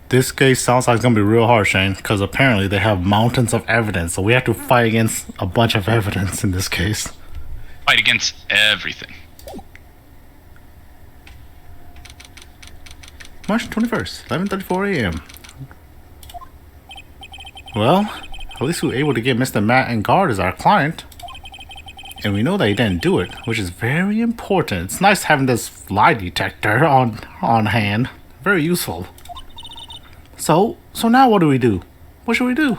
This case sounds like it's gonna be real hard, Shane, because apparently they have mountains of evidence, so we have to fight against a bunch of evidence in this case. Fight against everything. March 21st, 11:34 a.m. Well, at least we were able to get Mr. Matt and Guard as our client. And we know that he didn't do it, which is very important. It's nice having this lie detector on hand. Very useful. So now what do we do? What should we do?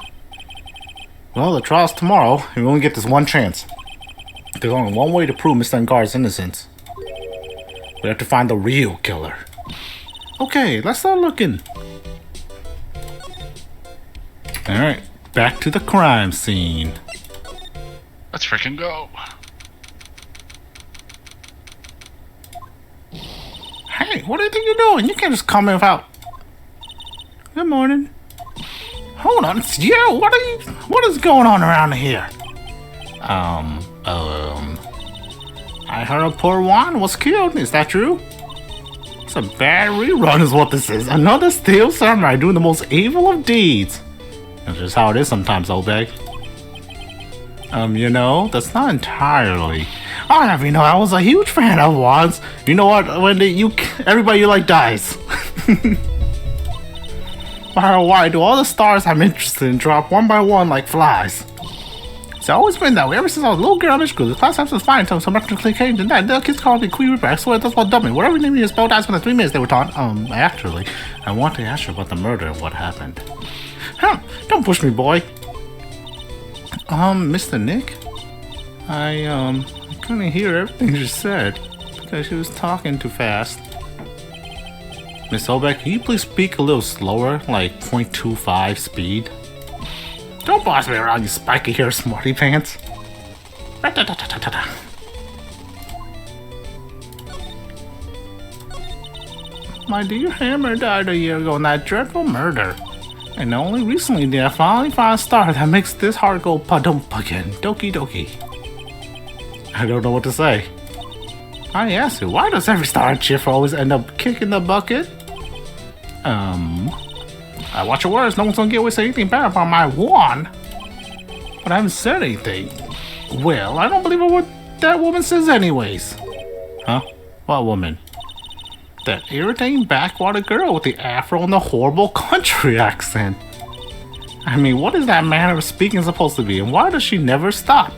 Well, the trial's tomorrow, and we only get this one chance. There's only one way to prove Mr. Guard's innocence. We have to find the real killer. Okay, let's start looking. Alright, back to the crime scene. Let's freaking go. Hey, what do you think you're doing? You can't just come in without... Good morning. Hold on, it's you. What is going on around here? I heard a poor Juan was killed. Is that true? It's a bad rerun is what this is. Another steel samurai doing the most evil of deeds. That's just how it is sometimes, Obey. You know, that's not entirely. I'll have you know, I was a huge fan of Juan's. You know what, Wendy, everybody you like dies. Why do all the stars I'm interested in drop one by one like flies? It's always been that way ever since I was a little girl in school. The class was fine until some actually came and that the kids called me Queen Reaper. I swear that's what dumped me. Whatever name you spelled out for the 3 minutes they were taught. Actually, I want to ask you about the murder and what happened. Huh, don't push me, boy. Mr. Nick? I couldn't hear everything you said because she was talking too fast. Miss Obeck, can you please speak a little slower, like 0.25 speed? Don't boss me around, you spiky hair smarty pants. My dear Hammer died a year ago in that dreadful murder. And only recently did I finally find a star that makes this heart go pa-dump again. Doki doki. I don't know what to say. I ask you, why does every star chief always end up kicking the bucket? I watch your words, no one's gonna get away with saying anything bad about my wand. But I haven't said anything. Well, I don't believe what that woman says anyways. Huh? What woman? That irritating backwater girl with the afro and the horrible country accent. I mean, what is that manner of speaking supposed to be, and why does she never stop?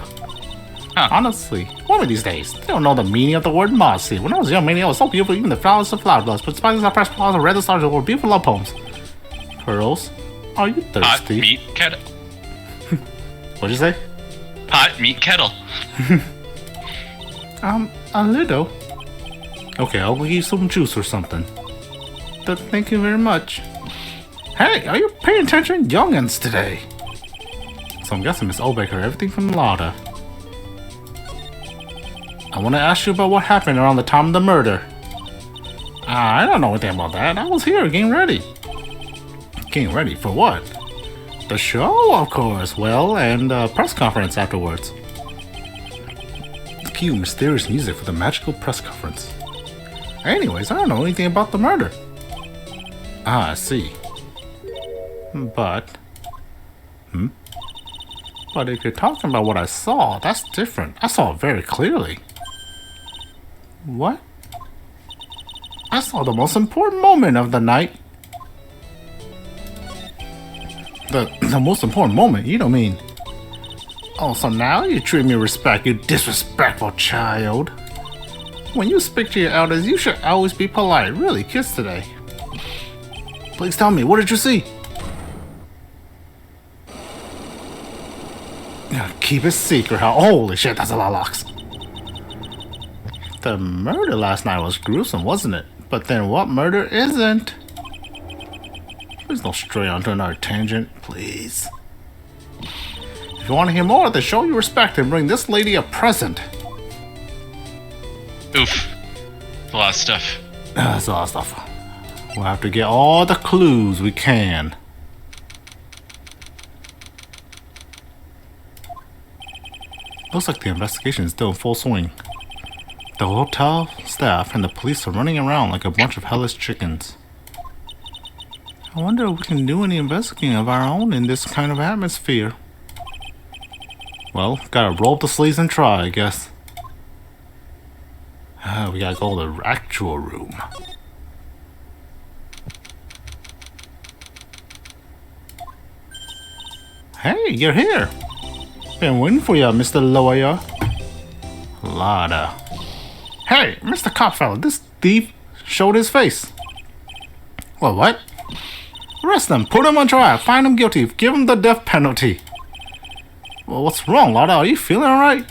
Honestly, one of these days, they don't know the meaning of the word modesty. When I was young, many was so beautiful, even the flowers of flower bloods, but spices of pressed flowers and red stars were beautiful love poems. Pearls, are you thirsty? Pot, meat, kettle. What'd you say? Pot, meat, kettle. A little. Okay, I'll give you some juice or something. Thank you very much. Hey, are you paying attention? Youngins today. So I'm guessing Miss Obeck heard everything from Lauda. I want to ask you about what happened around the time of the murder. I don't know anything about that. I was here getting ready. Getting ready for what? The show, of course. Well, and a press conference afterwards. Cue mysterious music for the magical press conference. Anyways, I don't know anything about the murder. I see. But if you're talking about what I saw, that's different. I saw it very clearly. What? I saw the most important moment of the night. The most important moment? You don't mean... Oh, so now you treat me with respect, you disrespectful child. When you speak to your elders, you should always be polite. Really, kids today. Please tell me, what did you see? Keep it secret, how holy shit, that's a lot of locks. The murder last night was gruesome, wasn't it? But then what murder isn't? Please don't stray onto another tangent, please. If you want to hear more, then show your respect and bring this lady a present. Oof. A lot of stuff. That's a lot of stuff. We'll have to get all the clues we can. Looks like the investigation is still in full swing. The hotel staff and the police are running around like a bunch of hellish chickens. I wonder if we can do any investigating of our own in this kind of atmosphere. Well, gotta roll up the sleeves and try, I guess. We gotta go to the actual room. Hey, you're here. Been waiting for you, Mr. Lawyer. Lotta. Hey, Mr. Cop fella, this thief showed his face. Well, what? Arrest him, put him on trial, find him guilty, give him the death penalty. Well, what's wrong, Lotta? Are you feeling alright?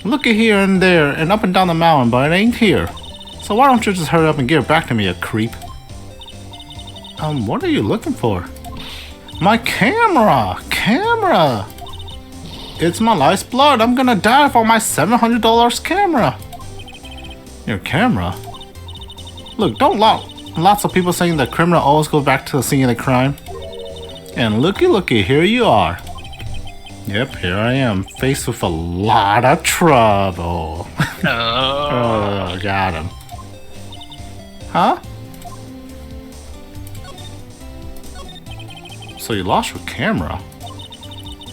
Looking here and there and up and down the mountain, but it ain't here. So why don't you just hurry up and give it back to me, you creep? What are you looking for? My camera! Camera! It's my life's blood. I'm gonna die for my $700 camera. Your camera? Look, don't lots of people saying that criminal always goes back to the scene of the crime. And looky, here you are. Yep, here I am, faced with a lot of trouble. Oh, got him. Huh? So you lost your camera?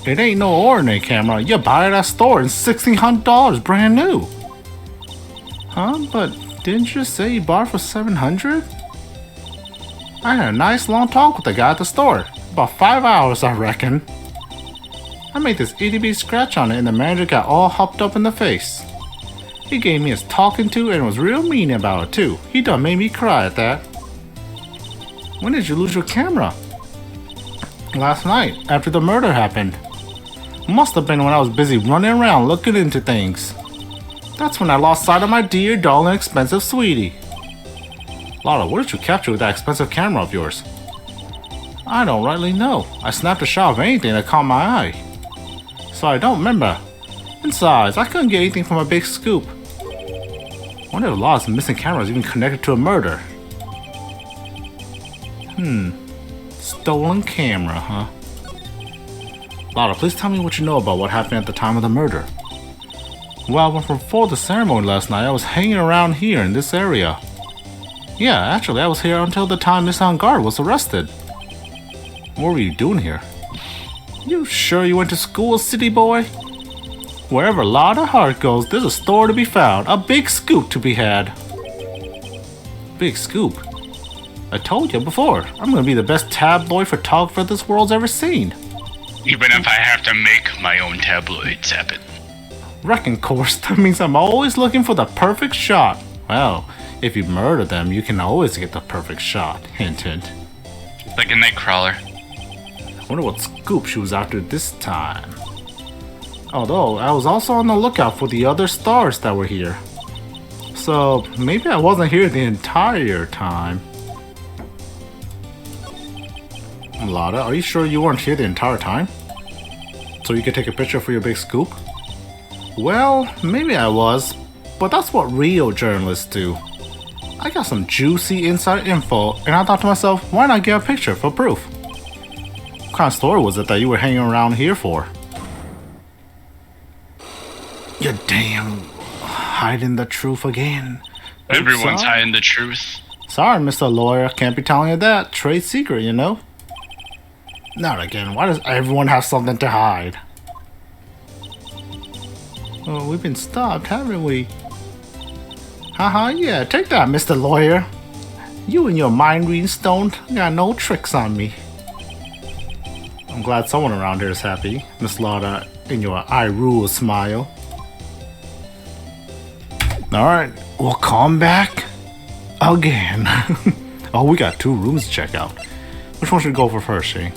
It ain't no ordinary camera. You buy it at a store. It's $1,600, brand new. Huh? But didn't you say you bought it for $700? I had a nice long talk with the guy at the store. About 5 hours, I reckon. I made this itty-bitty scratch on it and the manager got all hopped up in the face. He gave me his talking to and was real mean about it too. He done made me cry at that. When did you lose your camera? Last night, after the murder happened. Must have been when I was busy running around looking into things. That's when I lost sight of my dear, darling, expensive sweetie. Lotta, what did you capture with that expensive camera of yours? I don't rightly know. I snapped a shot of anything that caught my eye. So I don't remember. Besides, I couldn't get anything from a big scoop. Wonder if Lotta's missing camera is even connected to a murder. Stolen camera, huh? Lotta, please tell me what you know about what happened at the time of the murder. Well, before the ceremony last night, I was hanging around here in this area. Yeah, actually, I was here until the time Miss Angard was arrested. What were you doing here? You sure you went to school, city boy? Wherever Lotta Hart goes, there's a store to be found, a big scoop to be had. Big scoop? I told you before, I'm gonna be the best tabloid photographer this world's ever seen. Even if I have to make my own tabloids happen. Reckon course, that means I'm always looking for the perfect shot. Well, if you murder them, you can always get the perfect shot. Hint, hint. Like a Nightcrawler. I wonder what scoop she was after this time. Although, I was also on the lookout for the other stars that were here. So, maybe I wasn't here the entire time. Lotta, are you sure you weren't here the entire time? So you could take a picture for your big scoop? Well, maybe I was, but that's what real journalists do. I got some juicy inside info, and I thought to myself, why not get a picture for proof? What kind of story was it that you were hanging around here for? You damn hiding the truth again. Everyone's hiding the truth. Sorry, Mr. Lawyer, can't be telling you that. Trade secret, you know? Not again. Why does everyone have something to hide? Oh, we've been stopped, haven't we? Haha, yeah, take that, Mr. Lawyer. You and your mind-reading stone got no tricks on me. I'm glad someone around here is happy, Miss Lotta, in your I rule smile. Alright, we'll come back again. Oh, we got 2 rooms to check out. Which one should we go for first, Shane?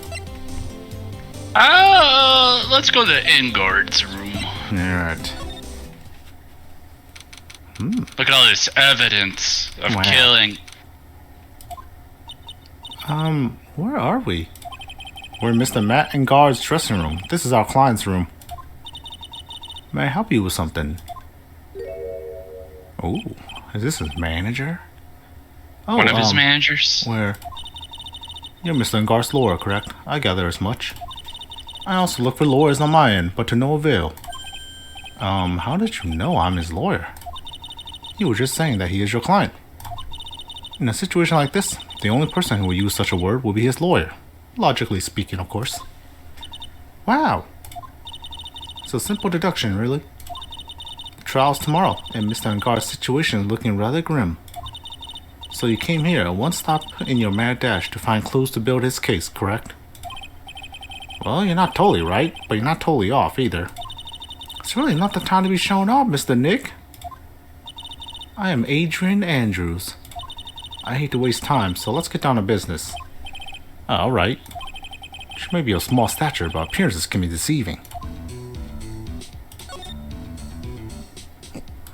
Let's go to Ingard's room. Alright. Look at all this evidence of killing. Where are we? We're in Mr. Matt Ingard's dressing room. This is our client's room. May I help you with something? Oh, is this his manager? Oh, one of his managers? Where? You're Mr. Ingard's lawyer, correct? I gather as much. I also look for lawyers on my end, but to no avail. How did you know I'm his lawyer? You were just saying that he is your client. In a situation like this, the only person who will use such a word will be his lawyer. Logically speaking, of course. Wow. It's a simple deduction, really. The trial's tomorrow, and Mr. Angar's situation is looking rather grim. So you came here, one stop in your mad dash, to find clues to build his case, correct? Well, you're not totally right, but you're not totally off either. It's really not the time to be showing off, Mr. Nick. I am Adrian Andrews. I hate to waste time, so let's get down to business. Alright. She may be of small stature, but appearances can be deceiving.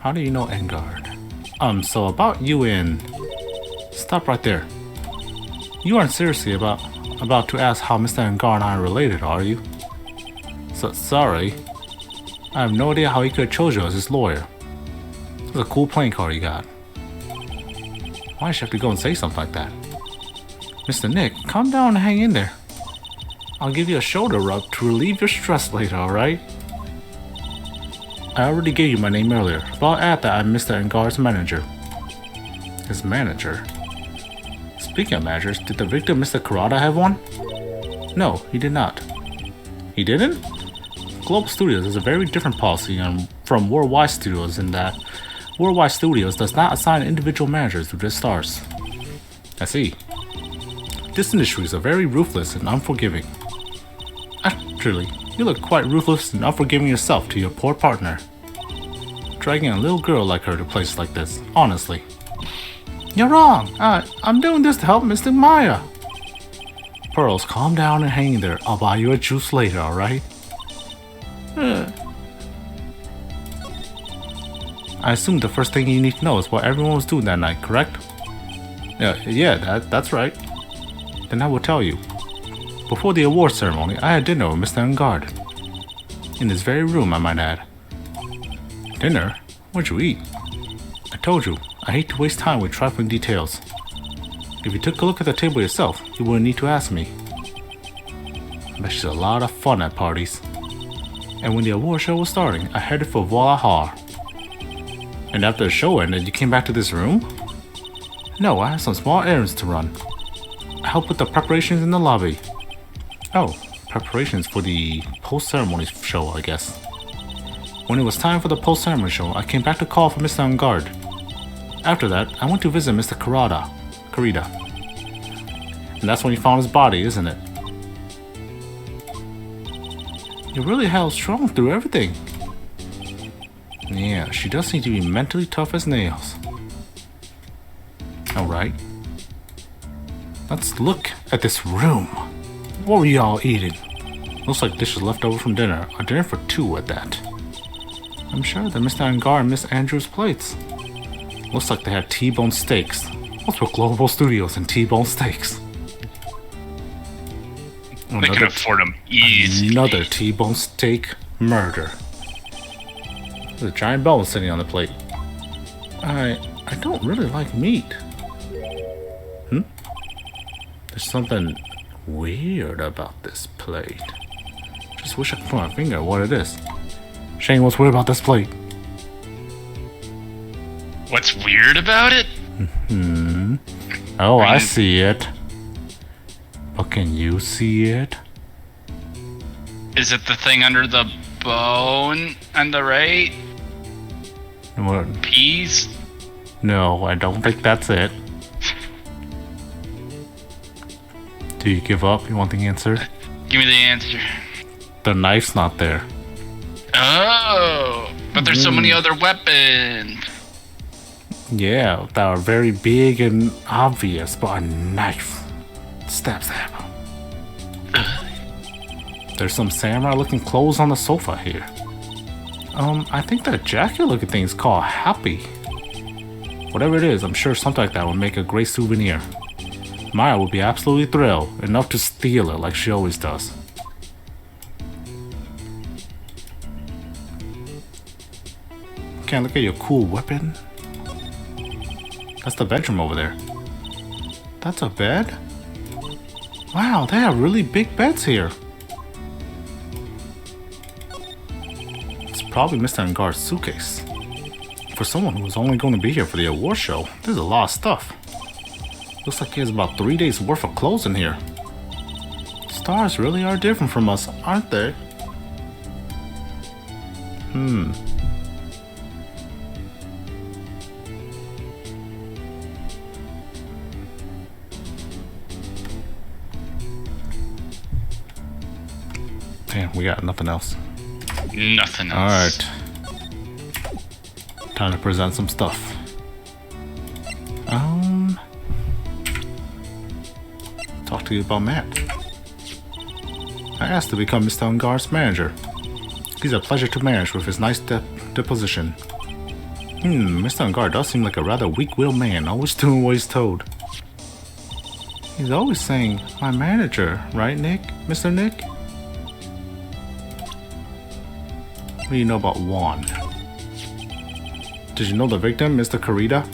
How do you know Engard? So about you and... Stop right there. You aren't seriously about to ask how Mr. Engard and I are related, are you? Sorry. I have no idea how he could have chose you as his lawyer. It's a cool playing card you got. Why should you have to go and say something like that? Mr. Nick, calm down and hang in there. I'll give you a shoulder rub to relieve your stress later, alright? I already gave you my name earlier, but I'll add that I'm Mr. Engard's manager. His manager? Speaking of managers, did the victim, Mr. Kurata, have one? No, he did not. He didn't? Global Studios has a very different policy from Worldwide Studios in that Worldwide Studios does not assign individual managers to their stars. I see. This industry is very ruthless and unforgiving. Actually, you look quite ruthless and unforgiving yourself to your poor partner. Dragging a little girl like her to places like this, honestly. You're wrong. I'm doing this to help Mr. Maya. Pearls, calm down and hang there. I'll buy you a juice later, alright? I assume the first thing you need to know is what everyone was doing that night, correct? Yeah, that's right. Then I will tell you. Before the award ceremony, I had dinner with Mr. Engard. In this very room, I might add. Dinner? What'd you eat? I told you, I hate to waste time with trifling details. If you took a look at the table yourself, you wouldn't need to ask me. I bet she's a lot of fun at parties. And when the award show was starting, I headed for Valhalla. And after the show ended, you came back to this room? No, I have some small errands to run. I helped with the preparations in the lobby. Oh, preparations for the post-ceremony show, I guess. When it was time for the post-ceremony show, I came back to call for Mr. Engard. After that, I went to visit Mr. Kurita. And that's when you found his body, isn't it? You really held strong through everything. Yeah, she does seem to be mentally tough as nails. Alright. Let's look at this room. What were y'all eating? Looks like dishes left over from dinner. A dinner for two at that. I'm sure that Mr. Engard and Miss Andrews' plates. Looks like they had T-bone steaks. What's with Global Studios and T-bone steaks? They can afford them easy. Another T-bone steak murder. There's a giant bone sitting on the plate. I don't really like meat. There's something weird about this plate. Just wish I could put my finger on what it is. Shane, what's weird about this plate? What's weird about it? Oh, I see it. But can you see it? Is it the thing under the bone on the right? What? Peas? No, I don't think that's it. Do you give up? You want the answer? Give me the answer. The knife's not there. Oh, but there's so many other weapons. Yeah, that are very big and obvious, but a knife. Stab. There's some samurai-looking clothes on the sofa here. I think that jacket-looking thing is called Happy. Whatever it is, I'm sure something like that would make a great souvenir. Maya would be absolutely thrilled, enough to steal it like she always does. Can't look at your cool weapon. That's the bedroom over there. That's a bed? Wow, they have really big beds here. It's probably Mr. Engard's suitcase. For someone who was only going to be here for the award show, there's a lot of stuff. Looks like he has about 3 days worth of clothes in here. Stars really are different from us, aren't they? Damn, we got nothing else. Nothing else. Alright. Time to present some stuff. Talk to you about Matt. I asked to become Mr. Ungar's manager. He's a pleasure to manage with his nice disposition. Mr. Ungar does seem like a rather weak-willed man, always doing what he's told. He's always saying, my manager, right, Nick? Mr. Nick? What do you know about Juan? Did you know the victim, Mr. Karita?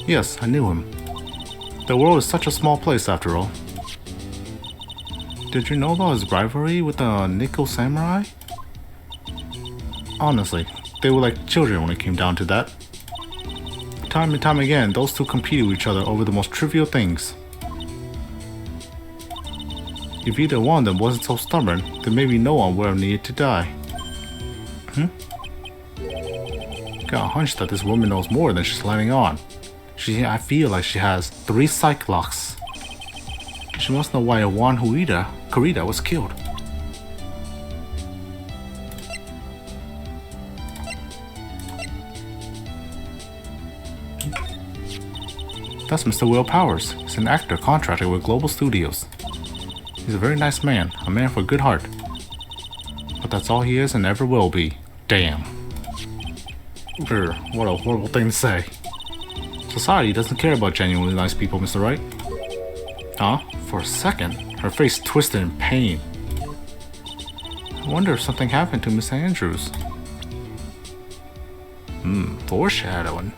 Yes, I knew him. The world is such a small place after all. Did you know about his rivalry with the Nico Samurai? Honestly, they were like children when it came down to that. Time and time again, those two competed with each other over the most trivial things. If either one of them wasn't so stubborn, then maybe no one would have needed to die. Got a hunch that this woman knows more than she's letting on. I feel like she has 3 Cyclocks. She must know why Juan Kurita was killed. That's Mr. Will Powers. He's an actor contracted with Global Studios. He's a very nice man, a man with a good heart. But that's all he is and ever will be. Damn. What a horrible thing to say. Society doesn't care about genuinely nice people, Mr. Wright. Huh? For a second, her face twisted in pain. I wonder if something happened to Miss Andrews. Foreshadowing.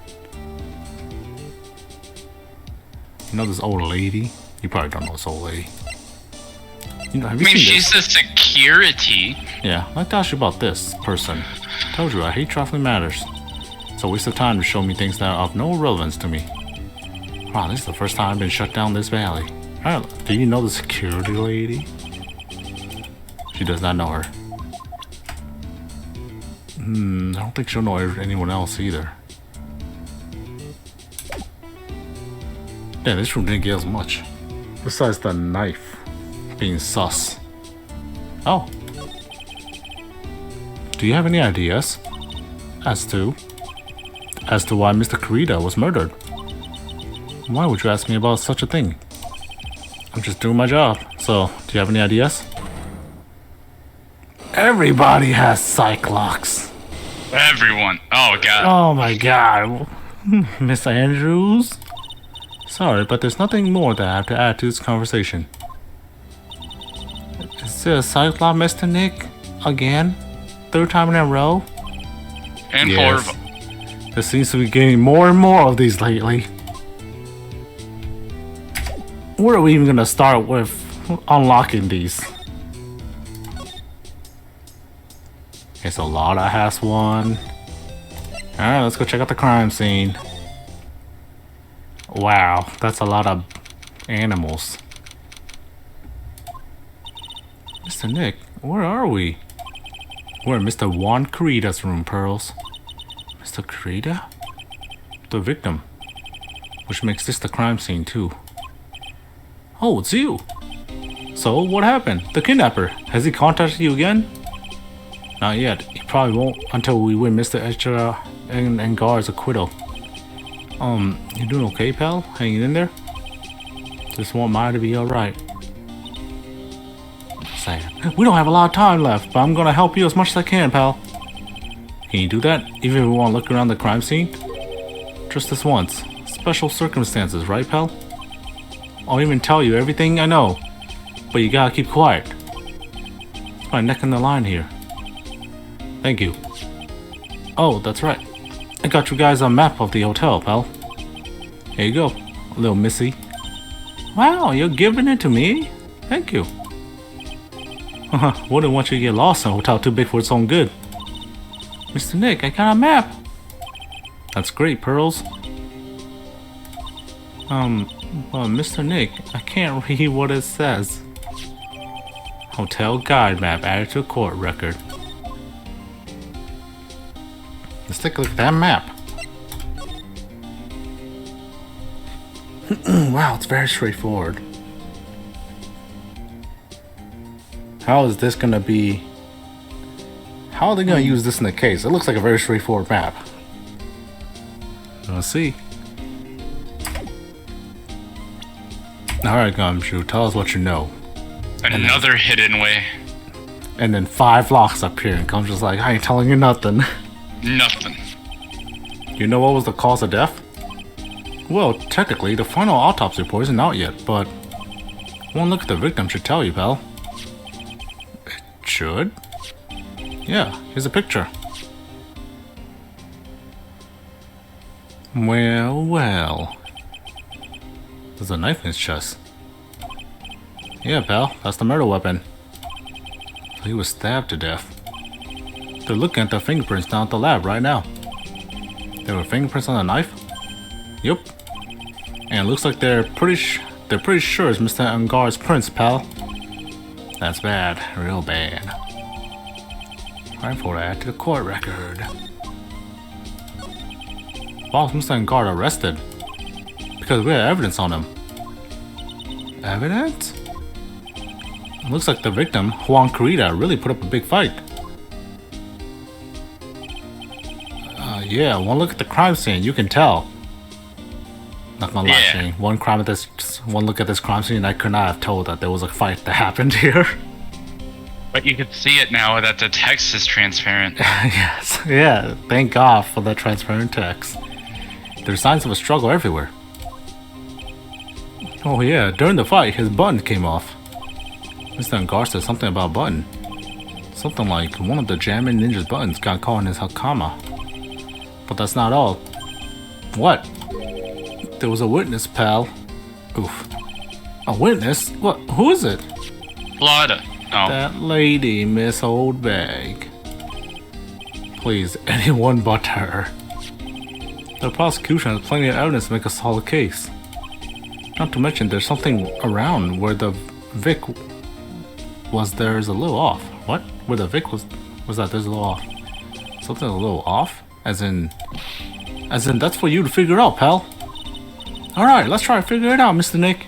You know this old lady? You probably don't know this old lady. You know, have you seen she's this? a security. Yeah, I'd like to ask you about this person. Told you, I hate trifling matters. It's a waste of time to show me things that are of no relevance to me. Wow, this is the first time I've been shut down this valley. Do you know the security lady? She does not know her. I don't think she'll know anyone else either. Yeah, this room didn't get as much. Besides the knife being sus. Oh. Do you have any ideas? As to why Mr. Kurita was murdered? Why would you ask me about such a thing? I'm just doing my job. So, do you have any ideas? Everybody has Cyclocks. Everyone. Oh, God. Oh my god. Miss Andrews? Sorry, but there's nothing more that I have to add to this conversation. Is there a Cyclops, Mr. Nick? Again? 3rd time in a row? And Yes. 4 of them. There seems to be getting more and more of these lately. Where are we even gonna start with unlocking these? Okay, so Lotta has one. Alright, let's go check out the crime scene. Wow, that's a lot of animals. Mr. Nick, where are we? We're in Mr. Juan Kurita's room, Pearls. Mr. Kurita? The victim. Which makes this the crime scene, too. Oh, it's you! So, what happened? The kidnapper. Has he contacted you again? Not yet. He probably won't until we win Mr. Echira and Gar's acquittal. You doing okay, pal? Hanging in there? Just want Maya to be alright. Sad. We don't have a lot of time left, but I'm gonna help you as much as I can, pal. Can you do that, even if we want to look around the crime scene? Just this once. Special circumstances, right, pal? I'll even tell you everything I know, but you gotta keep quiet. It's my neck in the line here. Thank you. Oh, that's right. I got you guys a map of the hotel, pal. Here you go, little missy. Wow, you're giving it to me? Thank you. Wouldn't want you to get lost in a hotel too big for its own good. Mr. Nick, I got a map. That's great, Pearls. Well, Mr. Nick, I can't read what it says. Hotel guide map added to court record. Let's take a look at that map. Wow, it's very straightforward. How is this gonna be? How are they gonna use this in the case? It looks like a very straightforward map. Let's see. Alright, Gumshoe, tell us what you know. Another hidden way. And then 5 locks appear, and Gumshoe's like, I ain't telling you nothing. Nothing. You know what was the cause of death? Well, technically, the final autopsy report isn't out yet, but one look at the victim should tell you, pal. It should? Yeah, here's a picture. Well, well. There's a knife in his chest. Yeah, pal, that's the murder weapon. So he was stabbed to death. They're looking at the fingerprints down at the lab right now. There were fingerprints on the knife? Yup. And it looks like they're pretty sure it's Mr. Ungar's prints, pal. That's bad, real bad. Time for that to the court record. Why was Mr. Ungar arrested? Because we had evidence on him. Evidence? It looks like the victim, Juan Carita, really put up a big fight. Yeah, one look at the crime scene, you can tell. Not gonna lie, Shane. One look at this crime scene, I could not have told that there was a fight that happened here. But you can see it now that the text is transparent. Yes, yeah, thank God for the transparent text. There's signs of a struggle everywhere. Oh yeah, during the fight, his button came off. Mr. Ungar said something about a button. Something like one of the Jammin' Ninja's buttons got caught in his hakama. But that's not all. What? There was a witness, pal. Oof. A witness? What? Who is it? Florida. Oh. That lady, Miss Oldbag. Please, anyone but her. The prosecution has plenty of evidence to make a solid case. Not to mention, there's something around where the Vic was. There's a little off. What? Where the Vic was that? There's a little off. Something a little off? As in, that's for you to figure out, pal. Alright, let's try to figure it out, Mr. Nick.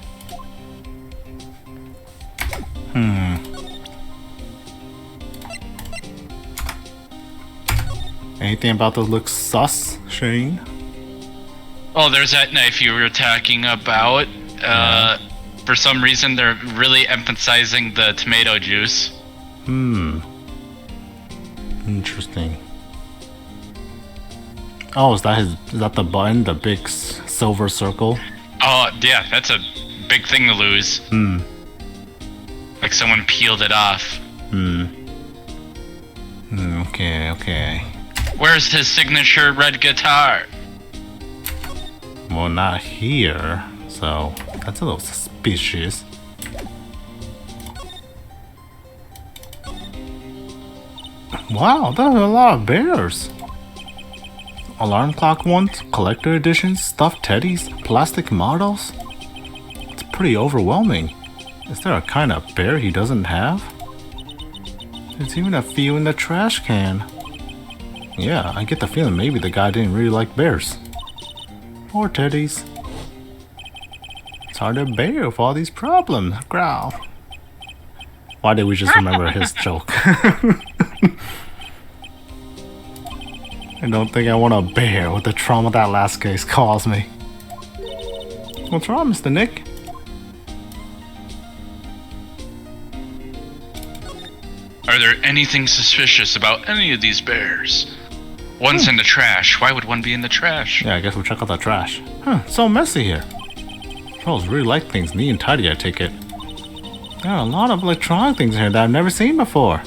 Anything about those looks sus, Shane? Oh, there's that knife you were talking about. For some reason, they're really emphasizing the tomato juice. Interesting. Oh, is that the button? The big silver circle? Oh, yeah, that's a big thing to lose. Like someone peeled it off. Okay. Where's his signature red guitar? Well, not here. So, that's a little suspicious. Wow, there's a lot of bears. Alarm clock ones, collector editions, stuffed teddies, plastic models. It's pretty overwhelming. Is there a kind of bear he doesn't have? There's even a few in the trash can. Yeah, I get the feeling maybe the guy didn't really like bears. Or teddies. It's hard to bear with all these problems. Growl. Why did we just remember his joke? I don't think I want to bear with the trauma that last case caused me. What's wrong, Mr. Nick? Are there anything suspicious about any of these bears? One's in the trash. Why would one be in the trash? Yeah, I guess we'll check out the trash. Huh, it's so messy here. Trolls really like things neat and tidy, I take it. There are a lot of electronic things here that I've never seen before.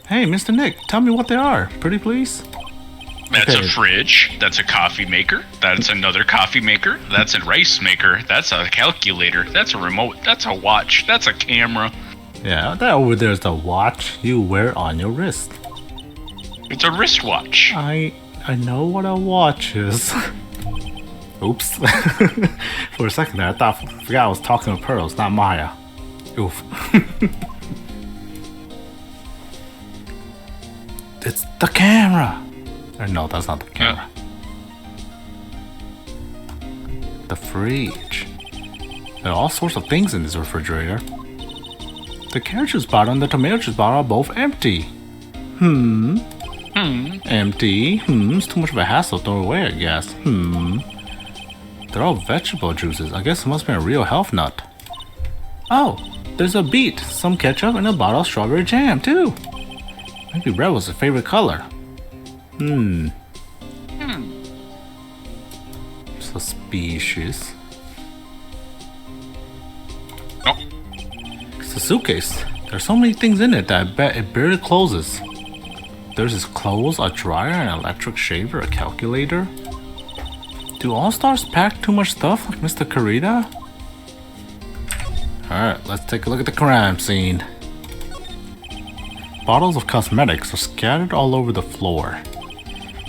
Hey, Mr. Nick, tell me what they are, pretty please. That's a fridge. That's a coffee maker. That's another coffee maker. That's a rice maker. That's a calculator. That's a remote. That's a watch. That's a camera. Yeah, that over there is the watch you wear on your wrist. It's a wristwatch. I know what a watch is. Oops. For a second there, I forgot I was talking to Pearls, not Maya. Oof. It's the camera! Or no, that's not the camera. The fridge. There are all sorts of things in this refrigerator. The carrot juice bottle and the tomato juice bottle are both empty. Empty. It's too much of a hassle to throw away, I guess. They're all vegetable juices. I guess it must be a real health nut. Oh, there's a beet, some ketchup, and a bottle of strawberry jam, too. Maybe red was his favorite color. Suspicious. Oh. It's a suitcase. There's so many things in it that I bet it barely closes. There's his clothes, a dryer, an electric shaver, a calculator. Do All-Stars pack too much stuff like Mr. Kurita? Alright, let's take a look at the crime scene. Bottles of cosmetics are scattered all over the floor.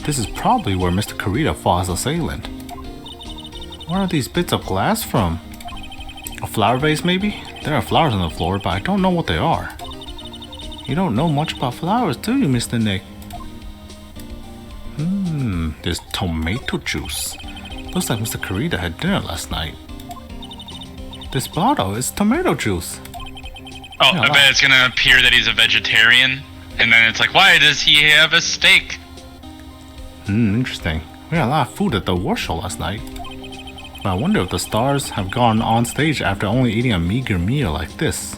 This is probably where Mr. Kurita fought his assailant. What are these bits of glass from? A flower vase, maybe? There are flowers on the floor, but I don't know what they are. You don't know much about flowers, do you, Mr. Nick? There's tomato juice. Looks like Mr. Kurita had dinner last night. This bottle is tomato juice. Oh, I bet it's gonna appear that he's a vegetarian, and then it's like, why does he have a steak? Interesting. We had a lot of food at the war show last night. But I wonder if the stars have gone on stage after only eating a meager meal like this.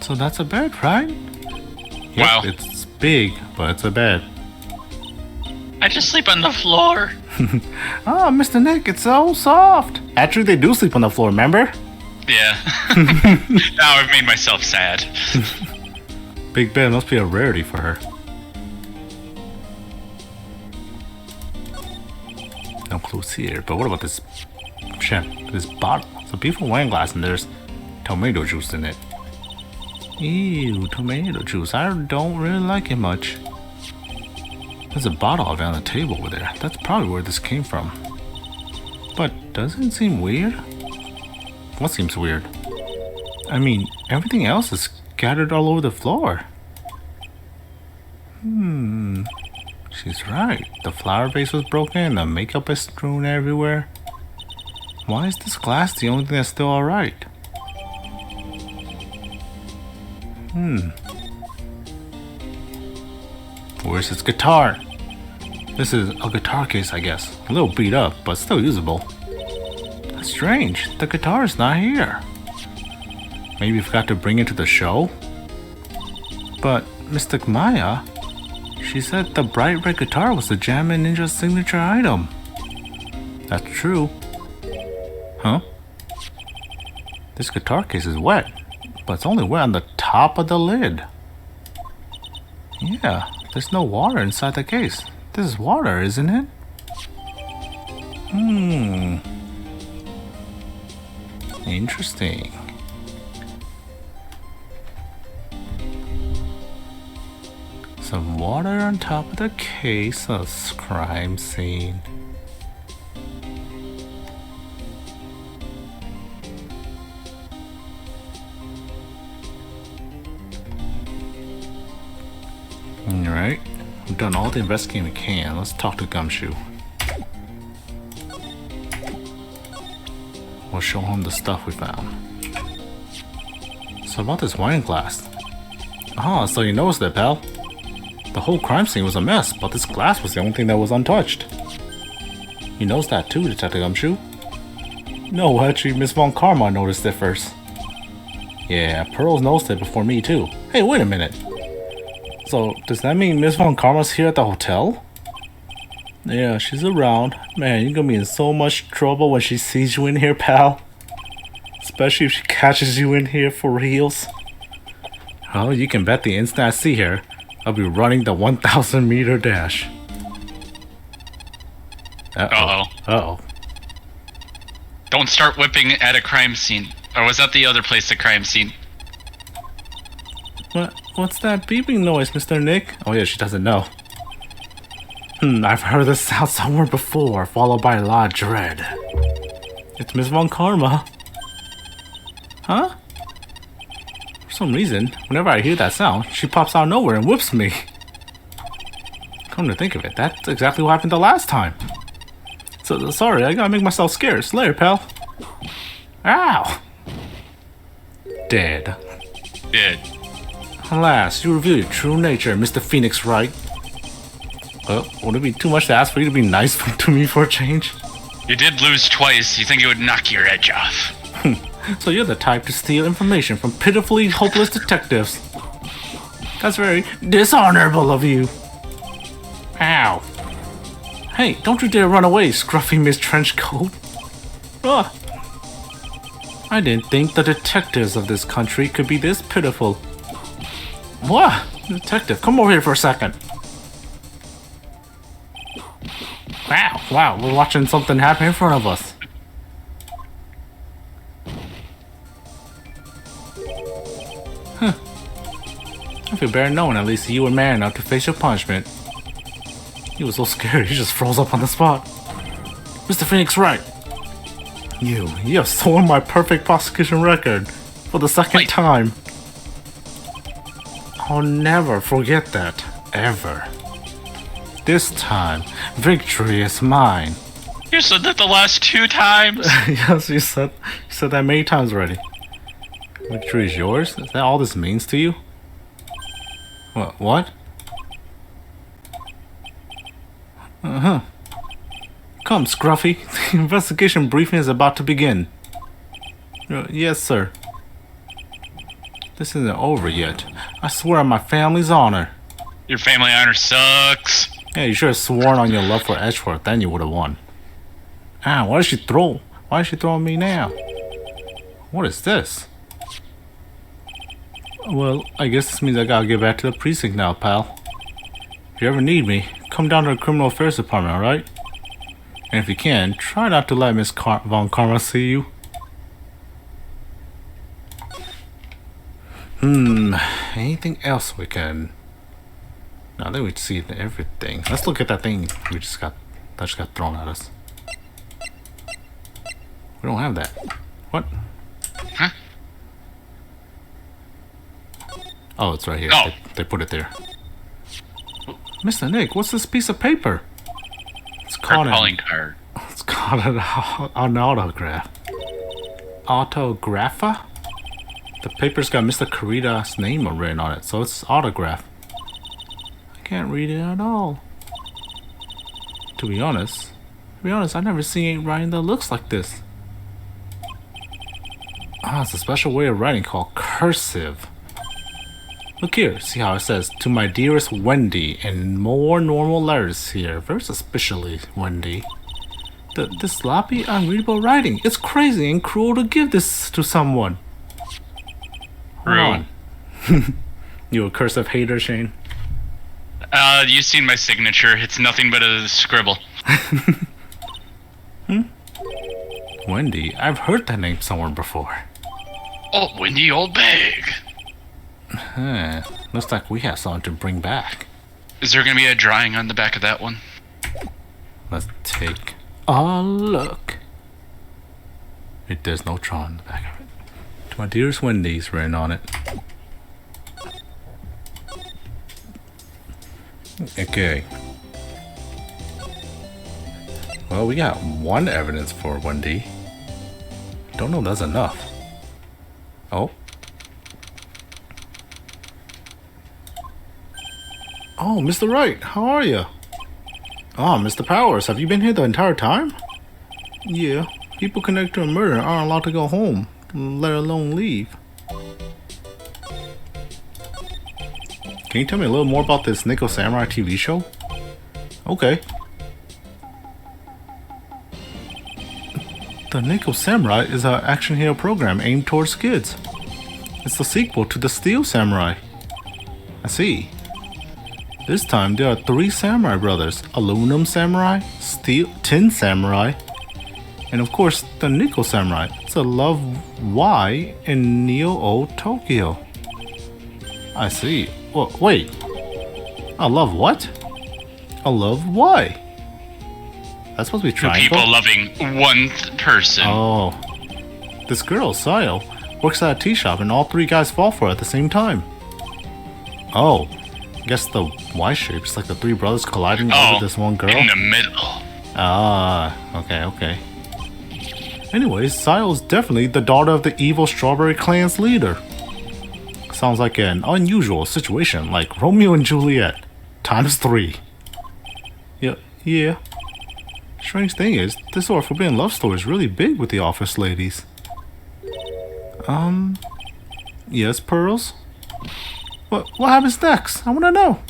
So that's a bed, right? Yep, Wow. It's big, but it's a bed. I just sleep on the floor. Oh, Mr. Nick, it's so soft. Actually, they do sleep on the floor, remember? Yeah. Now I've made myself sad. Big bed must be a rarity for her. No clues here, but what about this this bottle? It's a beautiful wine glass and there's tomato juice in it. Ew, tomato juice. I don't really like it much. There's a bottle of it on the table over there. That's probably where this came from. But doesn't it seem weird? What seems weird? I mean, everything else is scattered all over the floor. She's right. The flower vase was broken and the makeup is strewn everywhere. Why is this glass the only thing that's still alright? Where's his guitar? This is a guitar case, I guess. A little beat up, but still usable. That's strange. The guitar is not here. Maybe you forgot to bring it to the show? But Mystic Maya, she said the bright red guitar was the Jammin' Ninja's signature item. That's true. Huh? This guitar case is wet, but it's only wet on the top of the lid. Yeah, there's no water inside the case. This is water, isn't it? Interesting. Some water on top of the case of crime scene. Alright, we've done all the investigating we can. Let's talk to Gumshoe. We'll show him the stuff we found. So about this wine glass. Ah, so you noticed it, pal. The whole crime scene was a mess, but this glass was the only thing that was untouched. You noticed that too, Detective Gumshoe? No, actually, Miss Von Karma noticed it first. Yeah, Pearls noticed it before me too. Hey, wait a minute. So, does that mean Miss Von Karma's here at the hotel? Yeah, she's around. Man, you're gonna be in so much trouble when she sees you in here, pal. Especially if she catches you in here for reals. Oh, you can bet the instant I see her, I'll be running the 1,000 meter dash. Uh-oh. Uh-oh. Don't start whipping at a crime scene. Or was that the other place, the crime scene? What's that beeping noise, Mr. Nick? Oh yeah, she doesn't know. I've heard this sound somewhere before, followed by a lot of dread. It's Miss Von Karma. Huh? For some reason, whenever I hear that sound, she pops out of nowhere and whips me. Come to think of it, that's exactly what happened the last time. So sorry, I gotta make myself scarce. Later, pal. Ow! Dead. Dead. Alas, you reveal your true nature, Mr. Phoenix Wright. Would it be too much to ask for you to be nice to me for a change? You did lose twice. You think it would knock your edge off? So you're the type to steal information from pitifully hopeless detectives. That's very dishonorable of you. Ow. Hey, don't you dare run away, scruffy Miss Trenchcoat. Ugh. I didn't think the detectives of this country could be this pitiful. What? Detective, come over here for a second. Wow, we're watching something happen in front of us. Huh. I feel better knowing at least you were man enough to face your punishment. He was so scared, he just froze up on the spot. Mr. Phoenix Wright. You have stolen my perfect prosecution record for the second time. I'll never forget that, ever. This time, victory is mine. You said that the last 2 times. Yes, you said that many times already. Victory is yours? Is that all this means to you? What? Uh-huh. Come, Scruffy. The investigation briefing is about to begin. Yes, sir. This isn't over yet. I swear on my family's honor. Your family honor sucks. Yeah, you should have sworn on your love for Edgeworth, then you would have won. Ah, why is she throwing me now? What is this? Well, I guess this means I gotta get back to the precinct now, pal. If you ever need me, come down to the criminal affairs department, alright? And if you can, try not to let Miss Von Karma see you. Anything else we can... No, I think we see everything. Let's look at that thing that just got thrown at us. We don't have that. What? Huh? Oh, it's right here. Oh. They put it there. Mr. Nick, what's this piece of paper? It's called calling card. It's called an autograph. Autographa? The paper's got Mr. Kurita's name written on it, so it's autograph. I can't read it at all. To be honest, I've never seen writing that looks like this. Ah, it's a special way of writing called cursive. Look here, see how it says, to my dearest Wendy, and more normal letters here. Very suspiciously, Wendy. This sloppy, unreadable writing. It's crazy and cruel to give this to someone. Hold on. You a cursive hater, Shane? You've seen my signature. It's nothing but a scribble. Wendy? I've heard that name somewhere before. Oh, Wendy Old Bag. Looks like we have something to bring back. Is there gonna be a drawing on the back of that one? Let's take a look. There's no drawing on the back of it. To my dearest Wendy's written on it. Okay. Well, we got one evidence for Wendy. Don't know if that's enough. Oh. Oh, Mr. Wright, how are you? Oh, Mr. Powers, have you been here the entire time? Yeah, people connected to a murder aren't allowed to go home, let alone leave. Can you tell me a little more about this Nico Samurai TV show? Okay. The Nico Samurai is an action hero program aimed towards kids. It's the sequel to the Steel Samurai. I see. This time there are 3 samurai brothers: Aluminum Samurai, Tin Samurai, and of course the Nico Samurai. It's a Love Y in Neo-O Tokyo. I see. Well, wait. A love what? A love why? That's supposed to be Two triangle? people loving one person. Oh. This girl, Sayo, works at a tea shop and all three guys fall for her at the same time. Oh. I guess the Y shape is like the three brothers colliding over this one girl. In the middle. Ah, okay. Anyways, Sayo's definitely the daughter of the evil Strawberry Clan's leader. Sounds like an unusual situation, like Romeo and Juliet, times 3. Yeah. Strange thing is, this sort of forbidden love story is really big with the office ladies. Yes, Pearls? What happens next? I wanna know.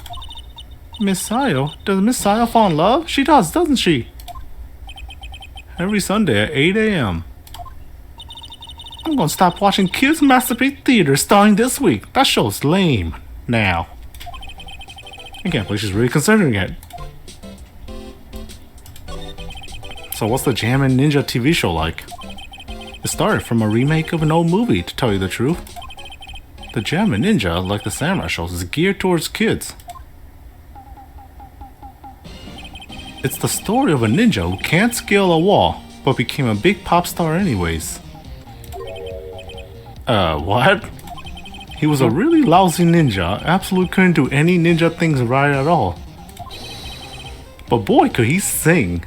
Miss Sayo? Does Miss Sayo fall in love? She does, doesn't she? Every Sunday at 8 a.m. I'm gonna stop watching Kids Masterpiece Theater starting this week. That show's lame. Now. I can't believe she's really considering it. So what's the Jammin' Ninja TV show like? It started from a remake of an old movie, to tell you the truth. The Jammin' Ninja, like the samurai shows, is geared towards kids. It's the story of a ninja who can't scale a wall, but became a big pop star anyways. What? He was a really lousy ninja, absolutely couldn't do any ninja things right at all. But boy, could he sing!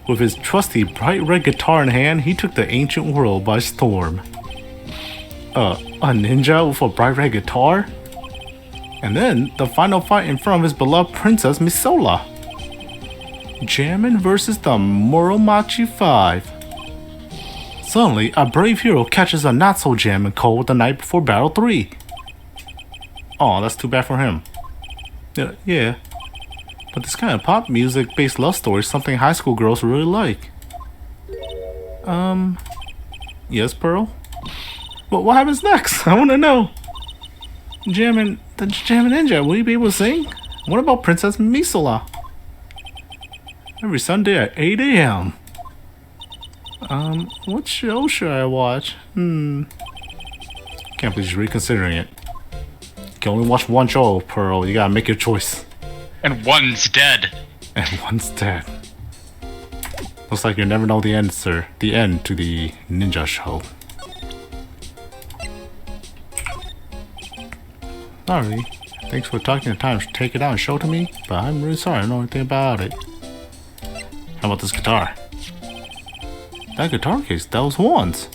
With his trusty bright red guitar in hand, he took the ancient world by storm. A ninja with a bright red guitar? And then, the final fight in front of his beloved princess Misola. Jammin' versus the Muromachi 5. Suddenly, a brave hero catches a not-so-jammin' cold the night before Battle 3. Aw, that's too bad for him. Yeah. But this kind of pop music-based love story is something high school girls really like. Yes, Pearl? What happens next? I wanna know. The Jammin' Ninja, will you be able to sing? What about Princess Misola? Every Sunday at 8 a.m. What show should I watch? Can't believe she's reconsidering it. You can only watch one show, Pearl. You gotta make your choice. And one's dead. Looks like you'll never know the answer. The end to the ninja show. Sorry. Thanks for taking the time to take it out and show it to me, but I'm really sorry I don't know anything about it. How about this guitar? That guitar case, that was Juan's.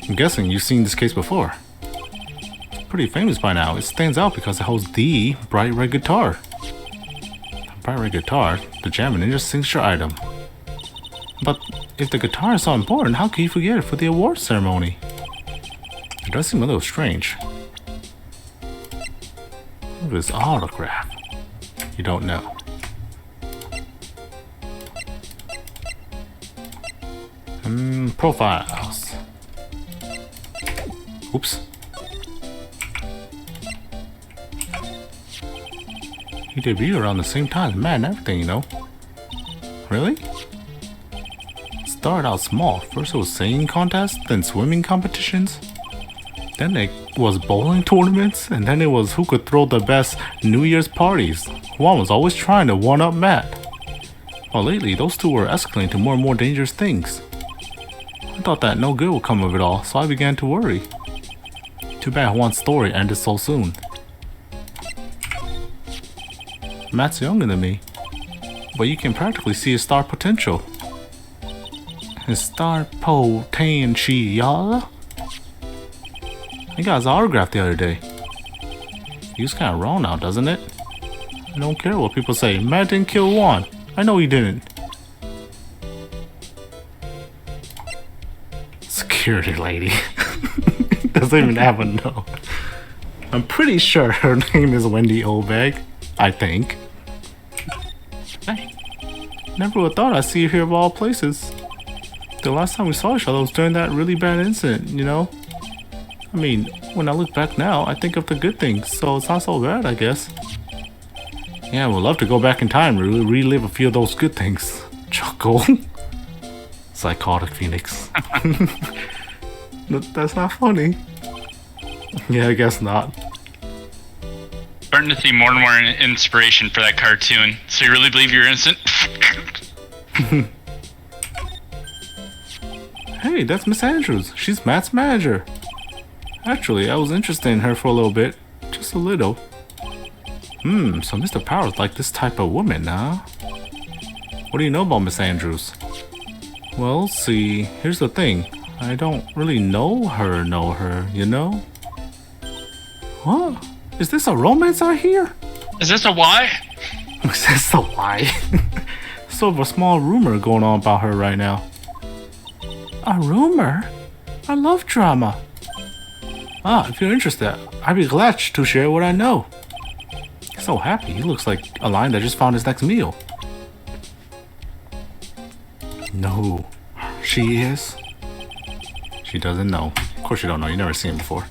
I'm guessing you've seen this case before. It's pretty famous by now. It stands out because it holds the bright red guitar. The bright red guitar, the Jammin' Ninja's signature item. But if the guitar is so important, how can you forget it for the award ceremony? It does seem a little strange. Look at this autograph. You don't know. Profiles. Oops. He debuted around the same time as Matt and everything, you know. Really? Started out small. First it was singing contests, then swimming competitions. Then it was bowling tournaments, and then it was who could throw the best New Year's parties. Juan was always trying to one-up Matt. But lately, those two were escalating to more and more dangerous things. I thought that no good would come of it all, so I began to worry. Too bad Juan's story ended so soon. Matt's younger than me, but you can practically see his star potential. His star potential, y'all? I got his autograph the other day. He was kinda wrong now, doesn't it? I don't care what people say. Matt didn't kill Juan. I know he didn't. Security lady. Doesn't even have a note. I'm pretty sure her name is Wendy Obeg. I think. Hey, never would have thought I'd see her here of all places. The last time we saw each other was during that really bad incident, you know? I mean, when I look back now, I think of the good things, so it's not so bad, I guess. Yeah, I would love to go back in time and relive a few of those good things. Chuckle. Psychotic Phoenix. That's not funny. Yeah, I guess not. Starting to see more and more inspiration for that cartoon. So you really believe you're innocent? Hey, that's Miss Andrews. She's Matt's manager. Actually, I was interested in her for a little bit. Just a little. So Mr. Powers like this type of woman, huh? What do you know about Miss Andrews? Well, see, here's the thing. I don't really know her, you know? What? Is this a romance I hear? Is this a why? Is this a why? Sort of a small rumor going on about her right now. A rumor? I love drama. If you're interested, I'd be glad to share what I know. He's so happy. He looks like a lion that just found his next meal. Know who she is? She doesn't know. Of course you don't know. You never seen him before.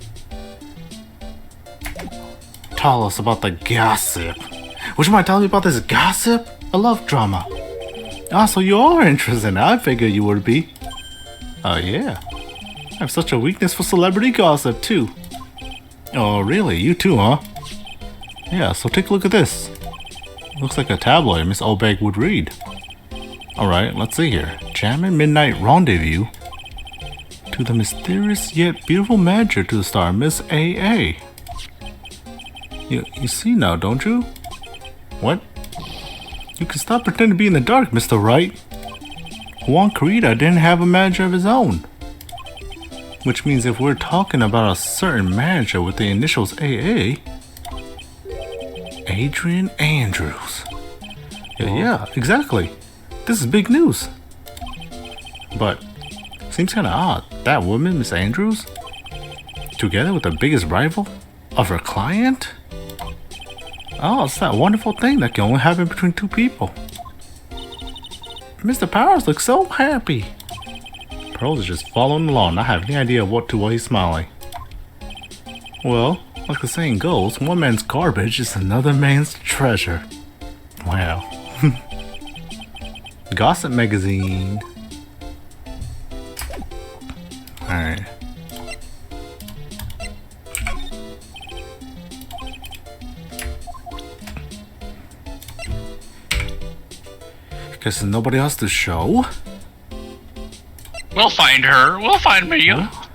Tell us about the gossip. Would you mind telling me about this gossip? I love drama. So you are interested in it. I figured you would be. Yeah. I have such a weakness for celebrity gossip, too. Oh, really? You too, huh? Yeah, so take a look at this. Looks like a tabloid Miss Obeg would read. Alright, let's see here. Jammin' Midnight Rendezvous. To the mysterious yet beautiful manager to the star, Miss A.A. You see now, don't you? What? You can stop pretending to be in the dark, Mr. Wright. Juan Carita didn't have a manager of his own. Which means if we're talking about a certain manager with the initials AA, Adrian Andrews. Yeah, exactly. This is big news. But, seems kinda odd. That woman, Miss Andrews, together with the biggest rival of her client? Oh, it's that wonderful thing that can only happen between two people. Mr. Powers looks so happy. Pearls is just following along, not having any idea what he's smiling. Well, like the saying goes, one man's garbage is another man's treasure. Wow. Gossip magazine. Alright. Guess there's nobody else to show. We'll find her. We'll find me. What?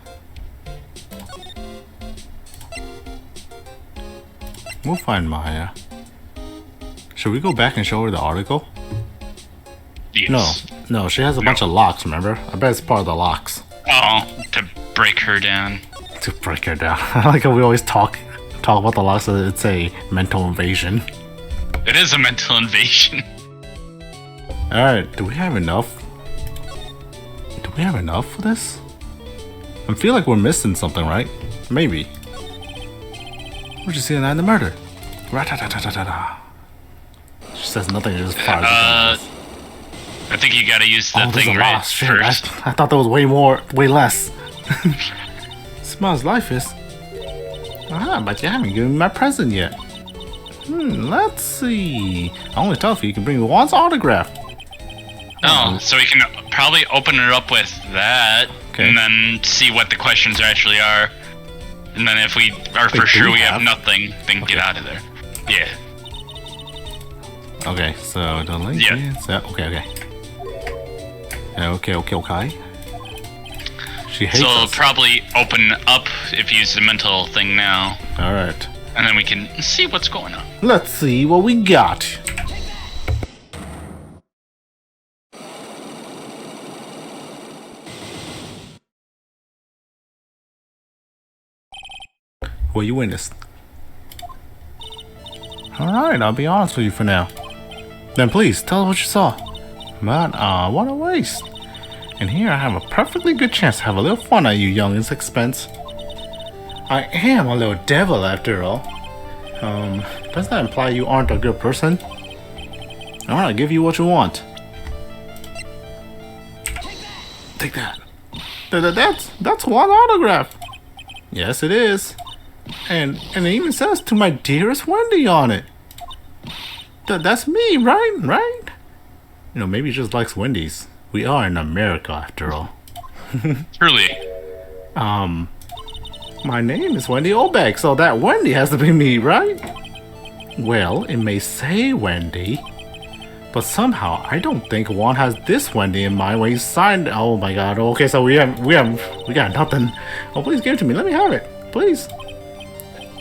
We'll find Maya. Should we go back and show her the article? Yes. No, she has a bunch of locks, remember? I bet it's part of the locks. Oh, to break her down. To break her down. I like how we always talk about the locks as it's a mental invasion. It is a mental invasion. Alright, do we have enough? Do we have enough for this? I feel like we're missing something, right? Maybe. Where'd you see the murder? Ra-ta-ta-ta-ta-ta. She says nothing, she just fires. I think you gotta use the thing right Shit, first. I thought there was way less. Smells life is. But you haven't given me my present yet. Let's see. I only tell if you can bring me Juan's autograph. Oh, so we can probably open it up with that, okay, and then see what the questions actually are. And then if we are for sure we have nothing, then get out of there. Yeah. Okay, so the link is... Okay. Okay. She hates so us. probably open up if you use the mental thing now. Alright. And then we can see what's going on. Let's see what we got. What you witnessed. Alright, I'll be honest with you for now. Then please, tell us what you saw. But, what a waste. And here I have a perfectly good chance to have a little fun at you youngins' expense. I am a little devil after all. Does that imply you aren't a good person? Alright, I'll give you what you want. Take that. That's one autograph. Yes, it is. And it even says to my dearest Wendy on it. That's me, right? Right? You know, maybe he just likes Wendy's. We are in America after all. Truly. My name is Wendy Obeg, so that Wendy has to be me, right? Well, it may say Wendy, but somehow I don't think Juan has this Wendy in mind when he signed. Oh my god. Okay, so we got nothing. Oh, please give it to me. Let me have it, please.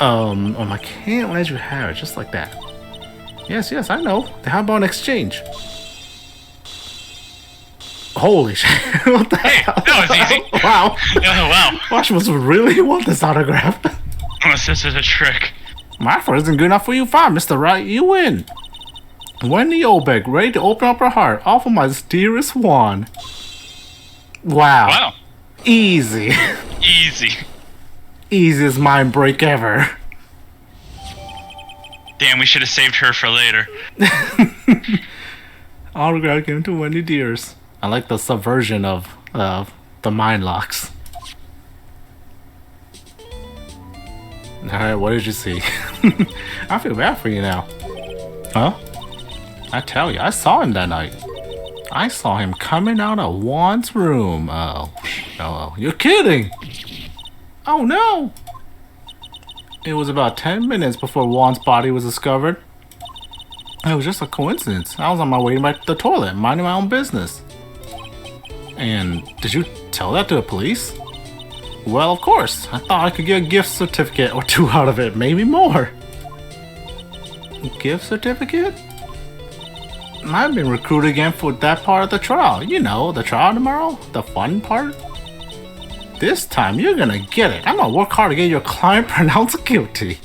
I can't let you have it just like that. Yes, I know. How about an exchange? Holy shit! What the hell? That was easy. Wow. Oh, wow. Watch must really want this autograph. Unless this is a trick. My offer isn't good enough for you. Fine, Mr. Wright, you win. Wendy Obeck, ready to open up her heart, off of my dearest Juan. Wow. Wow. Easy. Easy. Easiest mind break ever. Damn, we should have saved her for later. Autograph given to Wendy Dears. I like the subversion of the mind locks. Alright, what did you see? I feel bad for you now. Huh? I tell you, I saw him that night. I saw him coming out of Juan's room. Oh, you're kidding! Oh no! It was about 10 minutes before Juan's body was discovered. It was just a coincidence. I was on my way to the toilet, minding my own business. And did you tell that to the police? Well, of course. I thought I could get a gift certificate or two out of it, maybe more. Gift certificate? I've been recruited again for that part of the trial. You know, the trial tomorrow? The fun part? This time, you're gonna get it. I'm gonna work hard to get your client pronounced guilty.